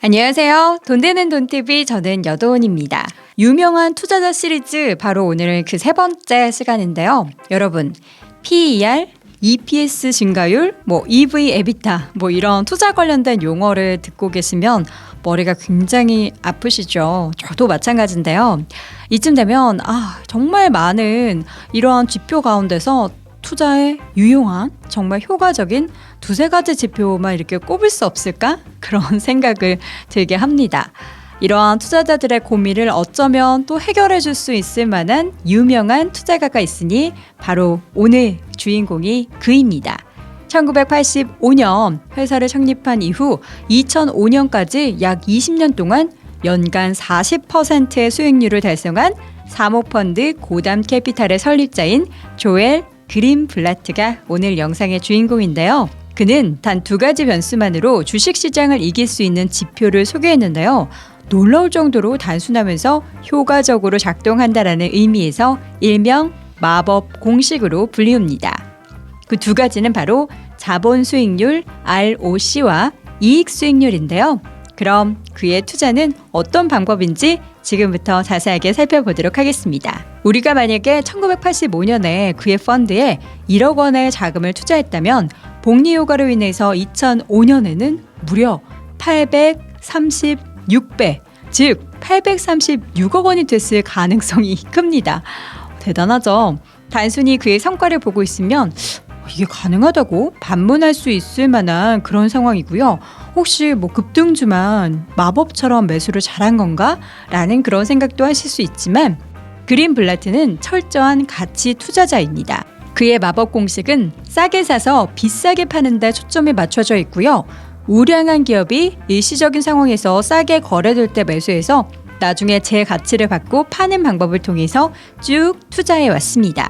안녕하세요. 돈 되는 돈TV 저는 여도은입니다. 유명한 투자자 시리즈 바로 오늘 그 세 번째 시간인데요. 여러분 PER, EPS 증가율, EV, 에비타 이런 투자 관련된 용어를 듣고 계시면 머리가 굉장히 아프시죠? 저도 마찬가지인데요. 이쯤 되면 정말 많은 이러한 지표 가운데서 투자에 유용한 정말 효과적인 두세 가지 지표만 이렇게 꼽을 수 없을까? 그런 생각을 들게 합니다. 이러한 투자자들의 고민을 어쩌면 또 해결해 줄 수 있을 만한 유명한 투자가가 있으니 바로 오늘 주인공이 그입니다. 1985년 회사를 창립한 이후 2005년까지 약 20년 동안 연간 40%의 수익률을 달성한 사모펀드 고담 캐피탈의 설립자인 조엘 그린블라트가 오늘 영상의 주인공인데요. 그는 단 두 가지 변수만으로 주식시장을 이길 수 있는 지표를 소개했는데요. 놀라울 정도로 단순하면서 효과적으로 작동한다라는 의미에서 일명 마법 공식으로 불리웁니다. 그 두 가지는 바로 자본 수익률 ROC와 이익 수익률인데요. 그럼 그의 투자는 어떤 방법인지 지금부터 자세하게 살펴보도록 하겠습니다. 우리가 만약에 1985년에 그의 펀드에 1억 원의 자금을 투자했다면 복리 효과로 인해서 2005년에는 무려 836배, 즉 836억 원이 됐을 가능성이 큽니다. 대단하죠? 단순히 그의 성과를 보고 있으면 이게 가능하다고 반문할 수 있을 만한 그런 상황이고요. 혹시 급등주만 마법처럼 매수를 잘한 건가? 라는 그런 생각도 하실 수 있지만 그린블라트는 철저한 가치 투자자입니다. 그의 마법 공식은 싸게 사서 비싸게 파는 데 초점이 맞춰져 있고요. 우량한 기업이 일시적인 상황에서 싸게 거래될 때 매수해서 나중에 제 가치를 받고 파는 방법을 통해서 쭉 투자해 왔습니다.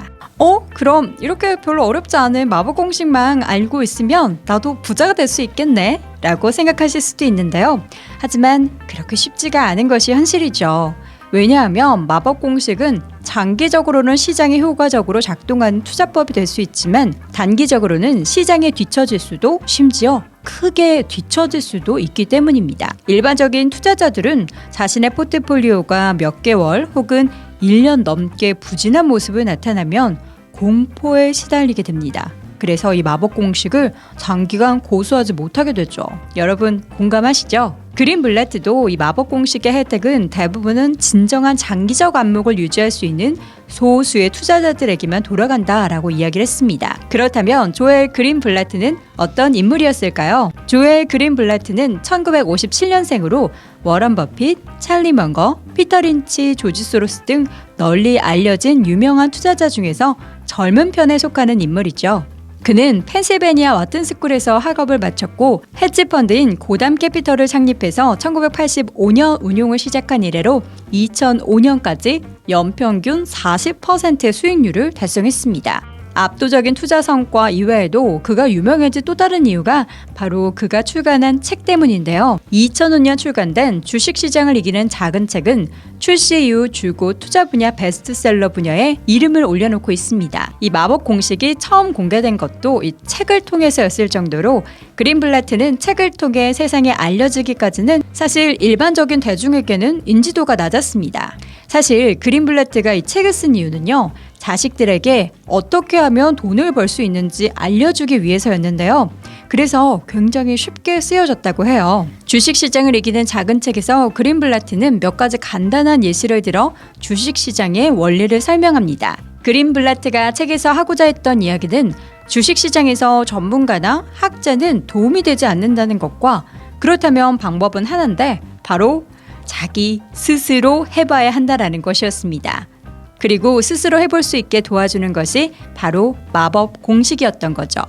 그럼 이렇게 별로 어렵지 않은 마법 공식만 알고 있으면 나도 부자가 될 수 있겠네 라고 생각하실 수도 있는데요. 하지만 그렇게 쉽지가 않은 것이 현실이죠. 왜냐하면 마법 공식은 장기적으로는 시장에 효과적으로 작동하는 투자법이 될 수 있지만 단기적으로는 시장에 뒤처질 수도 심지어 크게 뒤처질 수도 있기 때문입니다. 일반적인 투자자들은 자신의 포트폴리오가 몇 개월 혹은 1년 넘게 부진한 모습을 나타나면 공포에 시달리게 됩니다. 그래서 이 마법 공식을 장기간 고수하지 못하게 되죠. 여러분 공감하시죠? 그린블라트도 이 마법 공식의 혜택은 대부분은 진정한 장기적 안목을 유지할 수 있는 소수의 투자자들에게만 돌아간다라고 이야기를 했습니다. 그렇다면 조엘 그린블라트는 어떤 인물이었을까요? 조엘 그린블라트는 1957년생으로 워런 버핏, 찰리 먼거, 피터 린치, 조지 소로스 등 널리 알려진 유명한 투자자 중에서 젊은 편에 속하는 인물이죠. 그는 펜실베니아 와튼스쿨에서 학업을 마쳤고 헤지펀드인 고담 캐피털을 창립해서 1985년 운용을 시작한 이래로 2005년까지 연평균 40%의 수익률을 달성했습니다. 압도적인 투자 성과 이외에도 그가 유명해진 또 다른 이유가 바로 그가 출간한 책 때문인데요. 2005년 출간된 주식시장을 이기는 작은 책은 출시 이후 줄곧 투자 분야 베스트셀러 분야에 이름을 올려놓고 있습니다. 이 마법 공식이 처음 공개된 것도 이 책을 통해서였을 정도로 그린블라트는 책을 통해 세상에 알려지기까지는 사실 일반적인 대중에게는 인지도가 낮았습니다. 사실 그린블라트가 이 책을 쓴 이유는요. 자식들에게 어떻게 하면 돈을 벌 수 있는지 알려주기 위해서였는데요. 그래서 굉장히 쉽게 쓰여졌다고 해요. 주식시장을 이기는 작은 책에서 그린블라트는 몇 가지 간단한 예시를 들어 주식시장의 원리를 설명합니다. 그린블라트가 책에서 하고자 했던 이야기는 주식시장에서 전문가나 학자는 도움이 되지 않는다는 것과 그렇다면 방법은 하나인데 바로 자기 스스로 해봐야 한다라는 것이었습니다. 그리고 스스로 해볼 수 있게 도와주는 것이 바로 마법 공식이었던 거죠.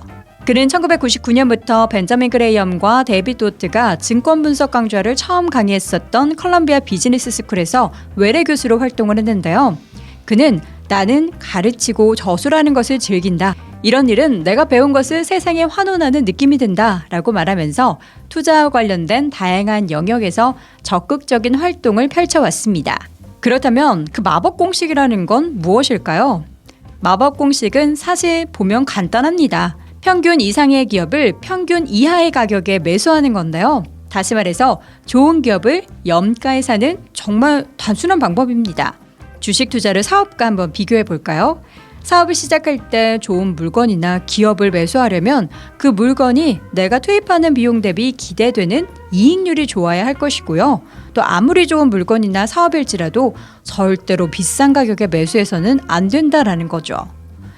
그는 1999년부터 벤저민 그레이엄과 데이비드 도트가 증권 분석 강좌를 처음 강의했었던 컬럼비아 비즈니스 스쿨에서 외래 교수로 활동을 했는데요. 그는 나는 가르치고 저술하는 것을 즐긴다. 이런 일은 내가 배운 것을 세상에 환원하는 느낌이 든다 라고 말하면서 투자와 관련된 다양한 영역에서 적극적인 활동을 펼쳐왔습니다. 그렇다면 그 마법 공식이라는 건 무엇일까요? 마법 공식은 사실 보면 간단합니다. 평균 이상의 기업을 평균 이하의 가격에 매수하는 건데요. 다시 말해서 좋은 기업을 염가에 사는 정말 단순한 방법입니다. 주식 투자를 사업과 한번 비교해 볼까요? 사업을 시작할 때 좋은 물건이나 기업을 매수하려면 그 물건이 내가 투입하는 비용 대비 기대되는 이익률이 좋아야 할 것이고요. 또 아무리 좋은 물건이나 사업일지라도 절대로 비싼 가격에 매수해서는 안 된다라는 거죠.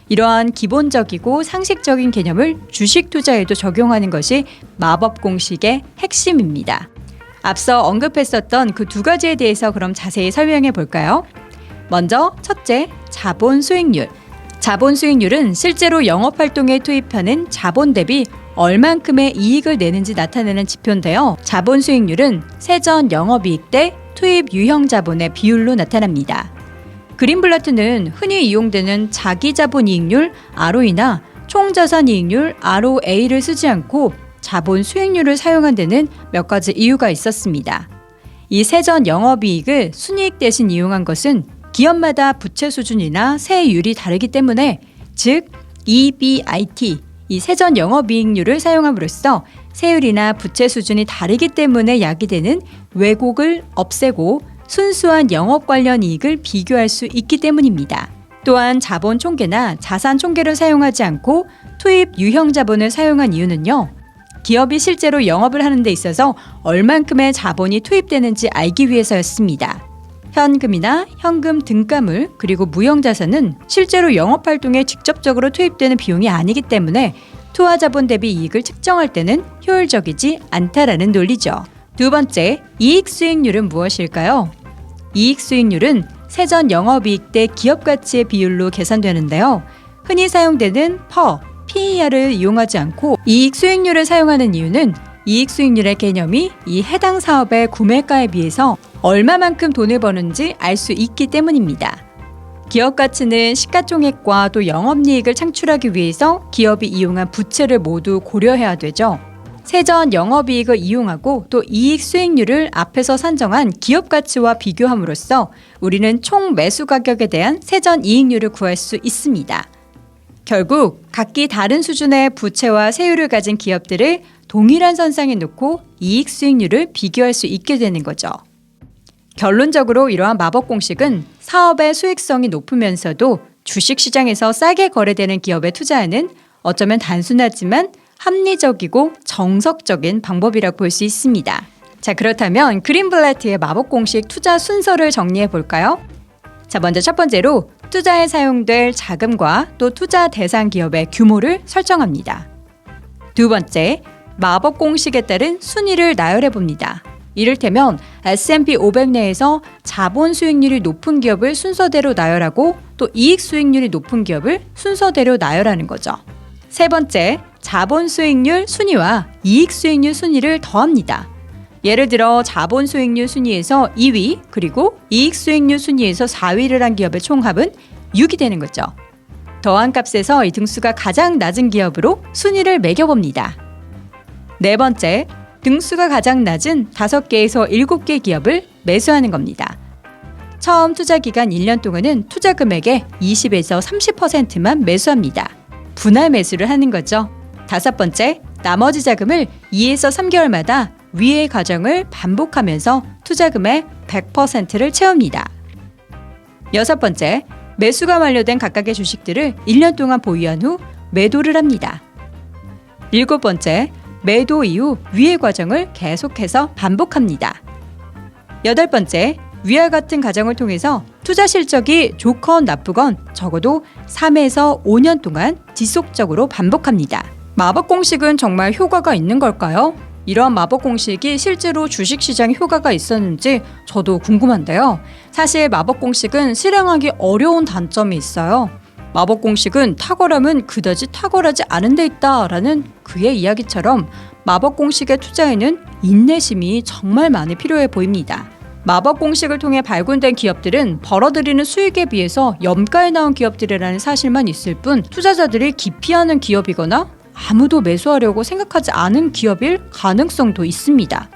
이러한 기본적이고 상식적인 개념을 주식 투자에도 적용하는 것이 마법 공식의 핵심입니다. 앞서 언급했었던 그 두 가지에 대해서 그럼 자세히 설명해 볼까요? 먼저 첫째, 자본 수익률. 자본 수익률은 실제로 영업활동에 투입하는 자본 대비 얼만큼의 이익을 내는지 나타내는 지표인데요. 자본 수익률은 세전 영업이익 대 투입 유형 자본의 비율로 나타납니다. 그린블라트는 흔히 이용되는 자기자본이익률 ROE나 총자산이익률 ROA를 쓰지 않고 자본 수익률을 사용한 데는 몇 가지 이유가 있었습니다. 이 세전 영업이익을 순이익 대신 이용한 것은 기업마다 부채 수준이나 세율이 다르기 때문에 즉 EBIT, 이 세전 영업이익률을 사용함으로써 세율이나 부채 수준이 다르기 때문에 야기되는 왜곡을 없애고 순수한 영업 관련 이익을 비교할 수 있기 때문입니다. 또한 자본 총계나 자산 총계를 사용하지 않고 투입 유형 자본을 사용한 이유는요. 기업이 실제로 영업을 하는 데 있어서 얼만큼의 자본이 투입되는지 알기 위해서였습니다. 현금이나 현금 등가물 그리고 무형자산은 실제로 영업활동에 직접적으로 투입되는 비용이 아니기 때문에 투하자본 대비 이익을 측정할 때는 효율적이지 않다라는 논리죠. 두 번째, 이익수익률은 무엇일까요? 이익수익률은 세전 영업이익 대 기업가치의 비율로 계산되는데요. 흔히 사용되는 PER을 이용하지 않고 이익수익률을 사용하는 이유는 이익수익률의 개념이 이 해당 사업의 구매가에 비해서 얼마만큼 돈을 버는지 알 수 있기 때문입니다. 기업 가치는 시가총액과 또 영업이익을 창출하기 위해서 기업이 이용한 부채를 모두 고려해야 되죠. 세전 영업이익을 이용하고 또 이익 수익률을 앞에서 산정한 기업 가치와 비교함으로써 우리는 총 매수 가격에 대한 세전 이익률을 구할 수 있습니다. 결국 각기 다른 수준의 부채와 세율을 가진 기업들을 동일한 선상에 놓고 이익 수익률을 비교할 수 있게 되는 거죠. 결론적으로 이러한 마법 공식은 사업의 수익성이 높으면서도 주식시장에서 싸게 거래되는 기업에 투자하는 어쩌면 단순하지만 합리적이고 정석적인 방법이라고 볼 수 있습니다. 자, 그렇다면 그린블라트의 마법 공식 투자 순서를 정리해 볼까요? 자, 먼저 첫 번째로 투자에 사용될 자금과 또 투자 대상 기업의 규모를 설정합니다. 두 번째, 마법 공식에 따른 순위를 나열해 봅니다. 이를테면 S&P 500 내에서 자본 수익률이 높은 기업을 순서대로 나열하고 또 이익 수익률이 높은 기업을 순서대로 나열하는 거죠. 세 번째, 자본 수익률 순위와 이익 수익률 순위를 더합니다. 예를 들어 자본 수익률 순위에서 2위 그리고 이익 수익률 순위에서 4위를 한 기업의 총합은 6이 되는 거죠. 더한 값에서 이 등수가 가장 낮은 기업으로 순위를 매겨봅니다. 네 번째, 등수가 가장 낮은 5개에서 7개 기업을 매수하는 겁니다. 처음 투자 기간 1년 동안은 투자 금액의 20에서 30%만 매수합니다. 분할 매수를 하는 거죠. 다섯 번째, 나머지 자금을 2에서 3개월마다 위의 과정을 반복하면서 투자금의 100%를 채웁니다. 여섯 번째, 매수가 완료된 각각의 주식들을 1년 동안 보유한 후 매도를 합니다. 일곱 번째, 매도 이후 위의 과정을 계속해서 반복합니다. 여덟 번째, 위와 같은 과정을 통해서 투자 실적이 좋건 나쁘건 적어도 3에서 5년 동안 지속적으로 반복합니다. 마법 공식은 정말 효과가 있는 걸까요? 이러한 마법 공식이 실제로 주식시장에 효과가 있었는지 저도 궁금한데요. 사실 마법 공식은 실행하기 어려운 단점이 있어요. 마법 공식은 탁월함은 그다지 탁월하지 않은 데 있다라는 그의 이야기처럼 마법 공식의 투자에는 인내심이 정말 많이 필요해 보입니다. 마법 공식을 통해 발굴된 기업들은 벌어들이는 수익에 비해서 염가에 나온 기업들이라는 사실만 있을 뿐 투자자들이 기피하는 기업이거나 아무도 매수하려고 생각하지 않은 기업일 가능성도 있습니다.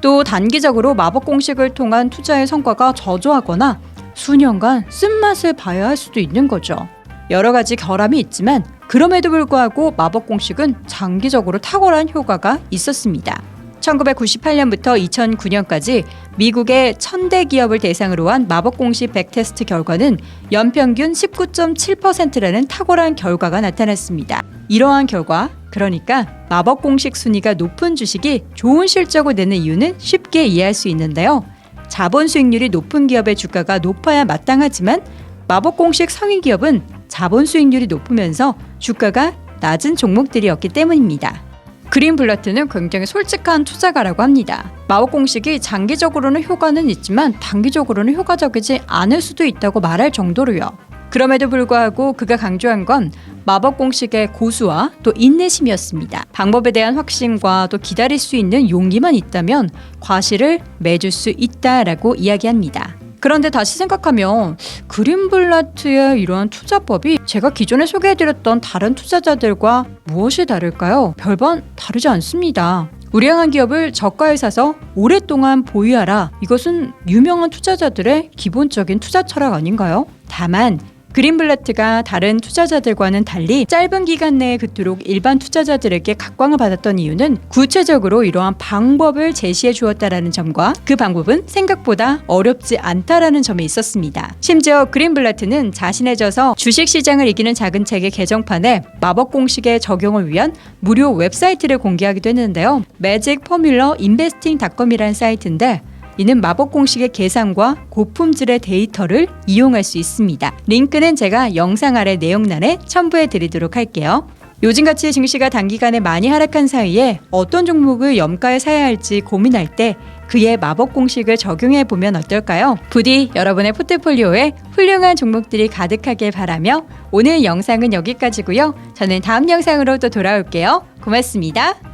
또 단기적으로 마법 공식을 통한 투자의 성과가 저조하거나 수년간 쓴맛을 봐야 할 수도 있는 거죠. 여러 가지 결함이 있지만 그럼에도 불구하고 마법 공식은 장기적으로 탁월한 효과가 있었습니다. 1998년부터 2009년까지 미국의 1000대 기업을 대상으로 한 마법공식 백테스트 결과는 연평균 19.7%라는 탁월한 결과가 나타났습니다. 이러한 결과, 그러니까 마법공식 순위가 높은 주식이 좋은 실적을 내는 이유는 쉽게 이해할 수 있는데요. 자본 수익률이 높은 기업의 주가가 높아야 마땅하지만 마법공식 상위 기업은 자본 수익률이 높으면서 주가가 낮은 종목들이었기 때문입니다. 그린블라트는 굉장히 솔직한 투자가라고 합니다. 마법공식이 장기적으로는 효과는 있지만 단기적으로는 효과적이지 않을 수도 있다고 말할 정도로요. 그럼에도 불구하고 그가 강조한 건 마법공식의 고수와 또 인내심이었습니다. 방법에 대한 확신과 또 기다릴 수 있는 용기만 있다면 과실을 맺을 수 있다라고 이야기합니다. 그런데 다시 생각하면 그린블라트의 이러한 투자법이 제가 기존에 소개해드렸던 다른 투자자들과 무엇이 다를까요? 별반 다르지 않습니다. 우량한 기업을 저가에 사서 오랫동안 보유하라. 이것은 유명한 투자자들의 기본적인 투자 철학 아닌가요? 다만 그린블라트가 다른 투자자들과는 달리 짧은 기간 내에 그토록 일반 투자자들에게 각광을 받았던 이유는 구체적으로 이러한 방법을 제시해 주었다라는 점과 그 방법은 생각보다 어렵지 않다라는 점에 있었습니다. 심지어 그린블라트는 자신의 저서 주식시장을 이기는 작은 책의 개정판에 마법 공식의 적용을 위한 무료 웹사이트를 공개하기도 했는데요. magicformulainvesting.com이라는 사이트인데 이는 마법 공식의 계산과 고품질의 데이터를 이용할 수 있습니다. 링크는 제가 영상 아래 내용란에 첨부해 드리도록 할게요. 요즘같이 증시가 단기간에 많이 하락한 사이에 어떤 종목을 염가에 사야 할지 고민할 때 그의 마법 공식을 적용해 보면 어떨까요? 부디 여러분의 포트폴리오에 훌륭한 종목들이 가득하길 바라며 오늘 영상은 여기까지고요. 저는 다음 영상으로 또 돌아올게요. 고맙습니다.